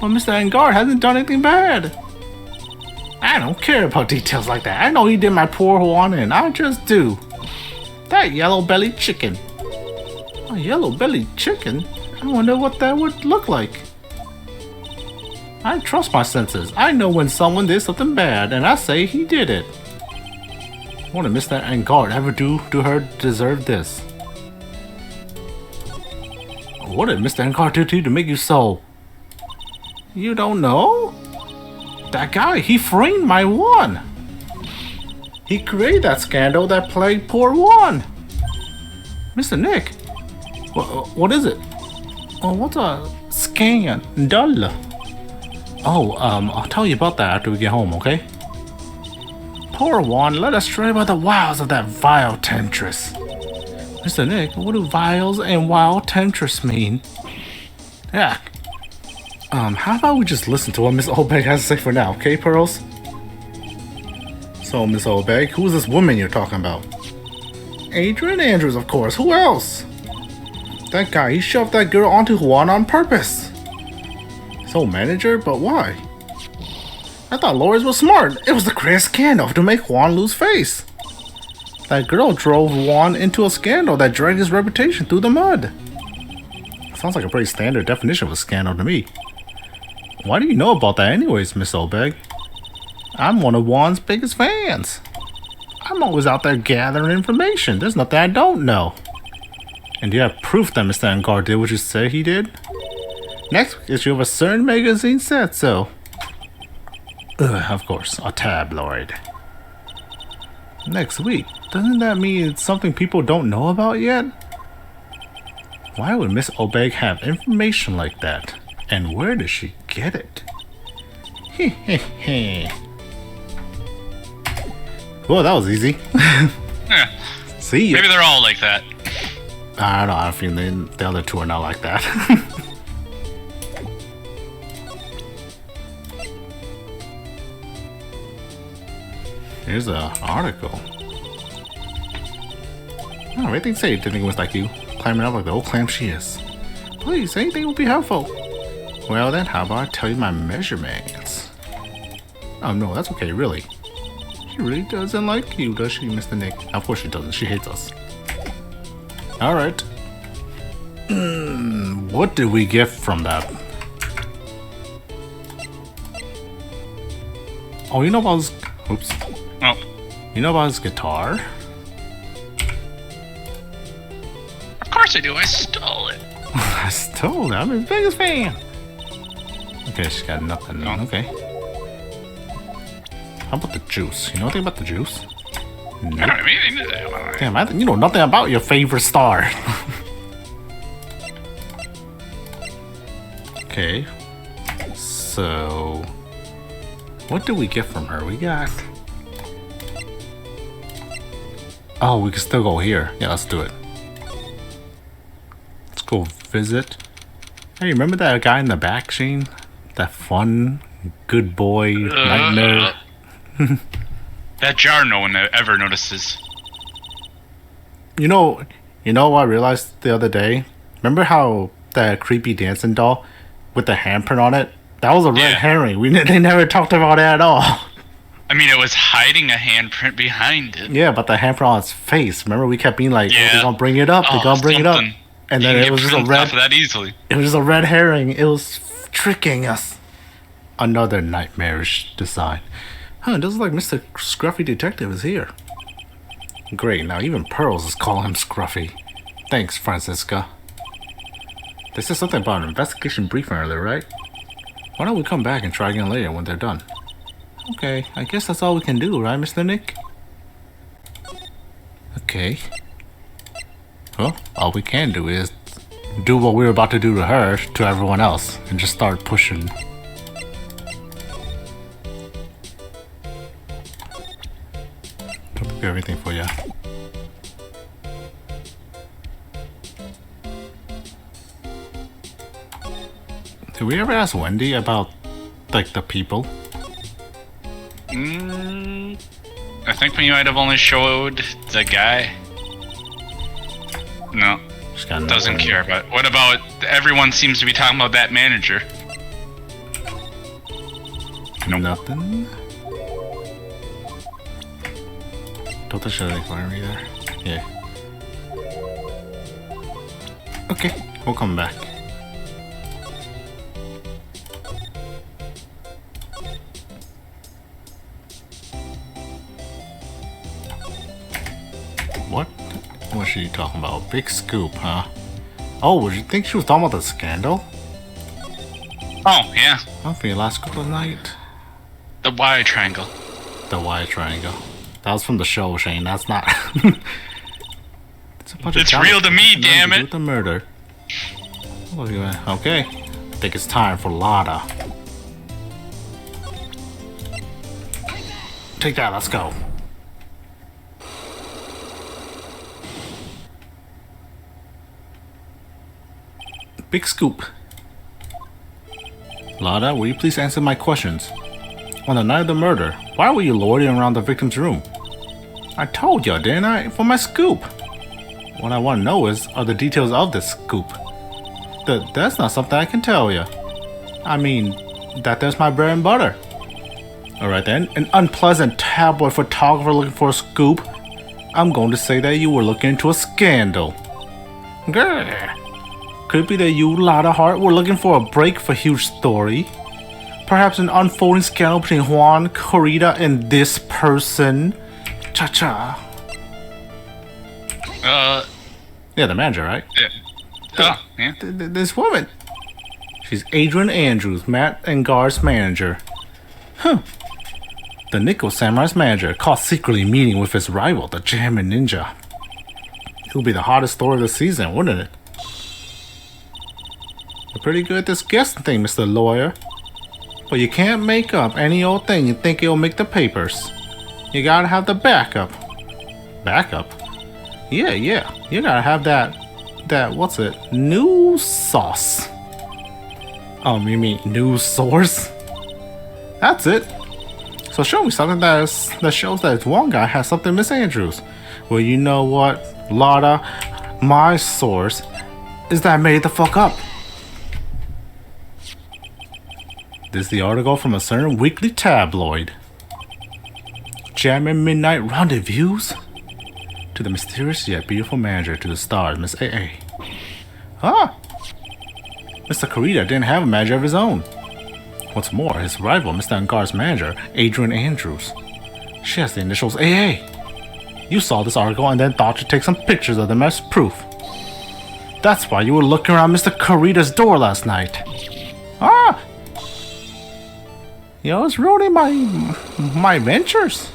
But Mr. Engard hasn't done anything bad. I don't care about details like that. I know he did my poor Juan in. I just do. That yellow-bellied chicken. A yellow-bellied chicken? I wonder what that would look like. I trust my senses. I know when someone did something bad, and I say he did it. What did Mr. Engard ever do to her deserve this? What did Mr. Engard do to you to make you so? You don't know? That guy, he framed my Juan. He created that scandal that plagued poor Juan. Mr. Nick, what is it? Oh, what's a scandal? Oh, I'll tell you about that after we get home, okay? Poor Juan led astray by the wiles of that vile temptress. Mr. Nick, what do vials and wild temptress mean? Yeah. How about we just listen to what Miss Obeck has to say for now, okay, Pearls? So, Miss Obeck, who is this woman you're talking about? Adrian Andrews, of course. Who else? That guy, he shoved that girl onto Juan on purpose. So, manager, but why? I thought lawyers were smart. It was the greatest scandal to make Juan lose face. That girl drove Juan into a scandal that dragged his reputation through the mud. Sounds like a pretty standard definition of a scandal to me. Why do you know about that anyways, Miss Obeck? I'm one of Juan's biggest fans. I'm always out there gathering information. There's nothing I don't know. And do you have proof that Mr. Engard did what you said he did? Next issue of a certain magazine said so. Of course, a tabloid. Next week? Doesn't that mean it's something people don't know about yet? Why would Miss Obeck have information like that? And where does she get it? Heh. Well, that was easy. Yeah. See ya. Maybe they're all like that. I don't know, I feel the other two are not like that. Here's an article. Oh, everything say didn't was like you, climbing up like the old clam she is. Please, anything will be helpful. Well then, how about I tell you my measurements? Oh no, that's okay, really. She really doesn't like you, does she, Mr. Nick? Of course she doesn't, she hates us. Alright. What did we get from that? Oh, you know about his... Oops. Oh. You know about his guitar? Of course I do. I stole it. I stole it. I'm his biggest fan. Okay, she's got nothing. No. Okay. How about the juice? You know anything about the juice? I Nope. don't have anything to say about it. Damn, you know nothing about your favorite star. Okay. So, what do we get from her? We got... Oh, we can still go here. Yeah, let's do it. Let's go visit. Hey, remember that guy in the back, Shane? That fun, good boy, nightmare. That jar no one ever notices. You know what I realized the other day? Remember how that creepy dancing doll with the handprint on it? That was a red herring. They never talked about it at all. I mean, it was hiding a handprint behind it. Yeah, but the handprint on its face. Remember, we kept being like, "Oh, they're gonna bring it up. They're gonna bring it up." And then it was just a red. Off of that easily. It was just a red herring. It was tricking us. Another nightmarish design. Huh? It doesn't look like Mr. Scruffy Detective is here. Great. Now even Pearls is calling him Scruffy. Thanks, Francisca. They said something about an investigation briefing earlier, right? Why don't we come back and try again later when they're done? Okay, I guess that's all we can do, right, Mr. Nick? Okay. Well, all we can do is do what we were about to do to her, to everyone else, and just start pushing. I'll do everything for you. Did we ever ask Wendy about, like, the people? I think we might have only showed the guy. No. Doesn't care about. What about everyone seems to be talking about that manager? Nope. Nothing. Don't touch anything for me there. Yeah. Okay, we'll come back. What? What's she talking about? Big scoop, huh? Oh, would you think she was talking about the scandal? Oh, yeah. Oh, for your last scoop of the night? The Y triangle. The Y triangle. That was from the show, Shane. That's not... It's real to me, damn it! With the murder. Okay. I think it's time for Lada. Take that, let's go. Big scoop. Lada, will you please answer my questions? On the night of the murder, why were you loitering around the victim's room? I told you, didn't I? For my scoop. What I want to know are the details of this scoop. That's not something I can tell you. I mean, that's my bread and butter. Alright then, an unpleasant tabloid photographer looking for a scoop. I'm going to say that you were looking into a scandal. Grr. Could it be that you, Lada Hart, were looking for a break for a huge story? Perhaps an unfolding scandal between Juan, Corita, and this person? Cha-cha. Yeah, the manager, right? Yeah. Yeah. This woman. She's Adrian Andrews, Matt and Gar's manager. Huh. The Nickel Samurai's manager, caught secretly meeting with his rival, the Jammin' Ninja. It would be the hottest story of the season, wouldn't it? You're pretty good at this guessing thing, Mr. Lawyer. But you can't make up any old thing you think it'll make the papers. You gotta have the backup. Backup? Yeah. You gotta have that, what's it? News sauce. You mean news source? That's it. So show me something that shows that one guy has something Miss Andrews. Well, you know what, Lada? My source is that I made the fuck up. This is the article from a certain weekly tabloid. Jammin' Midnight Rendezvous? To the mysterious yet beautiful manager to the stars, Miss A.A. Ah! Mr. Corita didn't have a manager of his own. What's more, his rival, Mr. Angar's manager, Adrian Andrews. She has the initials A.A. You saw this article and then thought to take some pictures of them as proof. That's why you were looking around Mr. Corita's door last night. Ah! You know, it's ruining my ventures.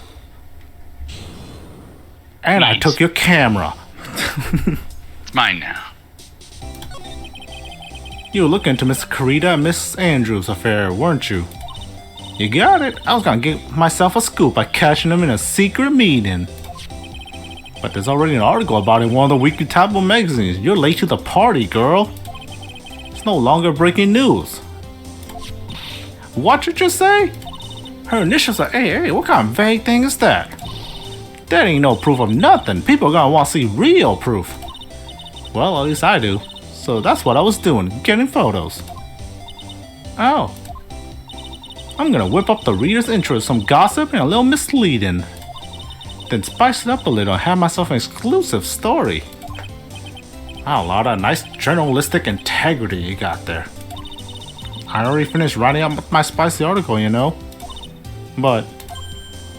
And nice. I took your camera. It's mine now. You were looking into Miss Carita and Miss Andrews' affair, weren't you? You got it. I was gonna get myself a scoop by catching them in a secret meeting. But there's already an article about it in one of the weekly tabloid magazines. You're late to the party, girl. It's no longer breaking news. What you just say? Her initials are AA. What kind of vague thing is that? That ain't no proof of nothing. People are gonna want to see real proof. Well, at least I do. So that's what I was doing, getting photos. Oh. I'm gonna whip up the reader's interest, some gossip and a little misleading. Then spice it up a little and have myself an exclusive story. Wow, a lot of nice journalistic integrity you got there. I already finished writing up my spicy article, you know. But,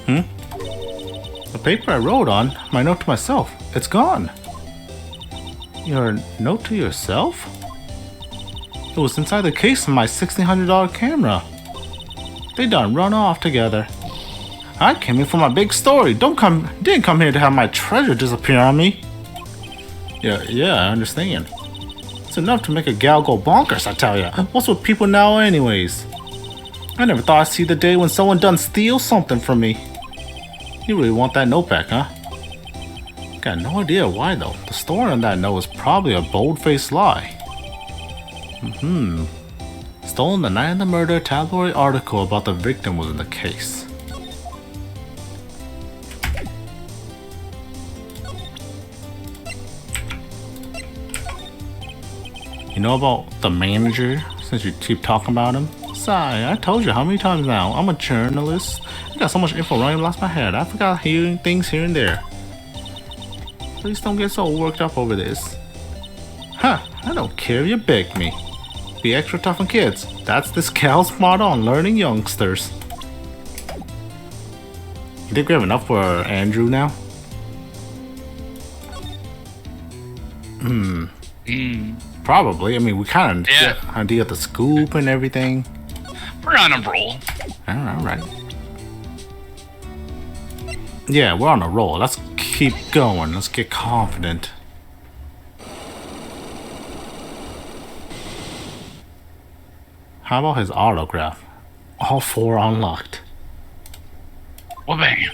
the paper I wrote on, my note to myself, it's gone. Your note to yourself? It was inside the case of my $1,600 camera. They done run off together. I came in for my big story. Didn't come here to have my treasure disappear on me. Yeah, I understand. It's enough to make a gal go bonkers, I tell ya. What's with people now anyways? I never thought I'd see the day when someone done steal something from me. You really want that note back, huh? Got no idea why though. The story on that note is probably a bold-faced lie. Stolen the night of the murder, tabloid article about the victim was in the case. You know about the manager, since you keep talking about him? Sorry, I told you how many times now. I'm a journalist. I got so much info running past my head. I forgot hearing things here and there. Please don't get so worked up over this. Huh, I don't care if you beg me. Be extra tough on kids. That's this gal's motto on learning youngsters. You think we have enough for Andrew now? Probably. I mean, we kind of get an idea of the scoop and everything. We're on a roll. Alright. Yeah, we're on a roll. Let's keep going. Let's get confident. How about his autograph? All 4 unlocked. Well, bang.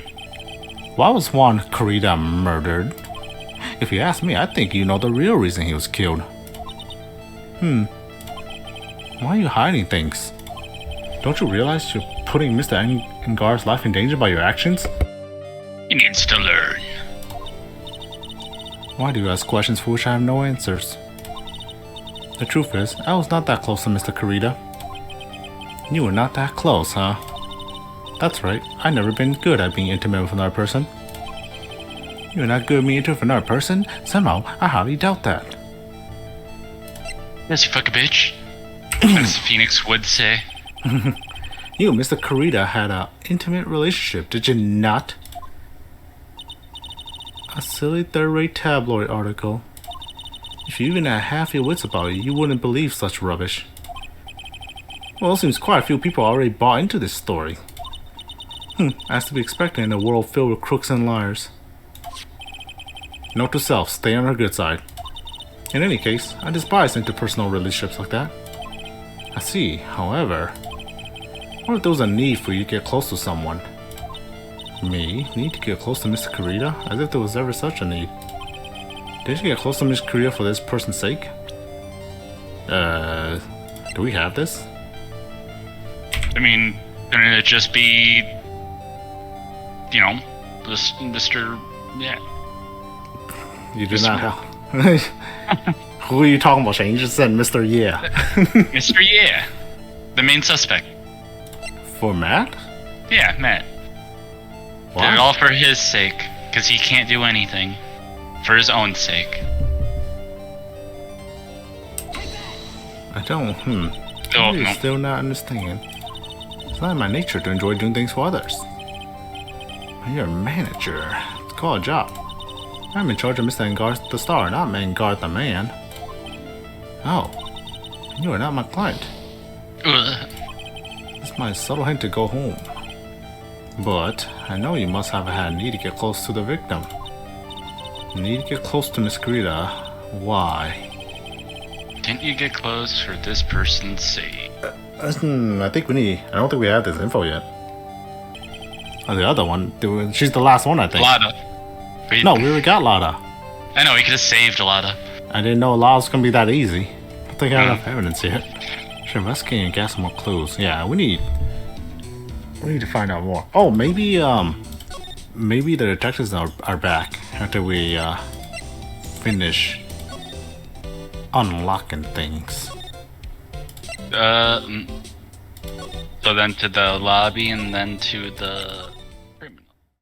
Why was Juan Carita murdered? If you ask me, I think you know the real reason he was killed. Why are you hiding things? Don't you realize you're putting Mr. Engar's life in danger by your actions? He needs to learn. Why do you ask questions for which I have no answers? The truth is, I was not that close to Mr. Carita. You were not that close, huh? That's right, I've never been good at being intimate with another person. You're not good at being intimate with another person? Somehow, I highly doubt that. Yes, you fuck a bitch. As Phoenix would say. You and Mr. Carita had an intimate relationship, did you not? A silly third-rate tabloid article. If you even had half your wits about it, you wouldn't believe such rubbish. Well, it seems quite a few people already bought into this story. As to be expected in a world filled with crooks and liars. Note to self, stay on our good side. In any case, I despise interpersonal relationships like that. I see, however, what if there was a need for you to get close to someone? Me? Need to get close to Mr. Carita? As if there was ever such a need. Did you get close to Miss Carita for this person's sake? Do we have this? I mean, couldn't it just be, you know, this Mr. Yeah. You did not have. Who are you talking about, Shane? You just said Mr. Yeah. Mr. Yeah. The main suspect. For Matt? Yeah, Matt. Why? Did it all for his sake, because he can't do anything. For his own sake. I don't, Oh, I no. still not understand. It's not in my nature to enjoy doing things for others. You're a manager. It's called a job. I'm in charge of Mr. Engar the star, not Engar the man. Oh. You are not my client. Ugh. This is my subtle hint to go home. But I know you must have had a need to get close to the victim. Need to get close to Miss Carita. Why? Didn't you get clothes for this person's sake? I think we need. I don't think we have this info yet. Oh, the other one. She's the last one, I think. Lada. Wait, No, we already got Lada. I know, we could have saved Lada. I didn't know Lada's gonna be that easy. I don't think I have enough evidence yet. Should investigate and get some more clues. Yeah, we need to find out more. Oh, maybe the detectives are back after we finish unlocking things. So then to the lobby and then to the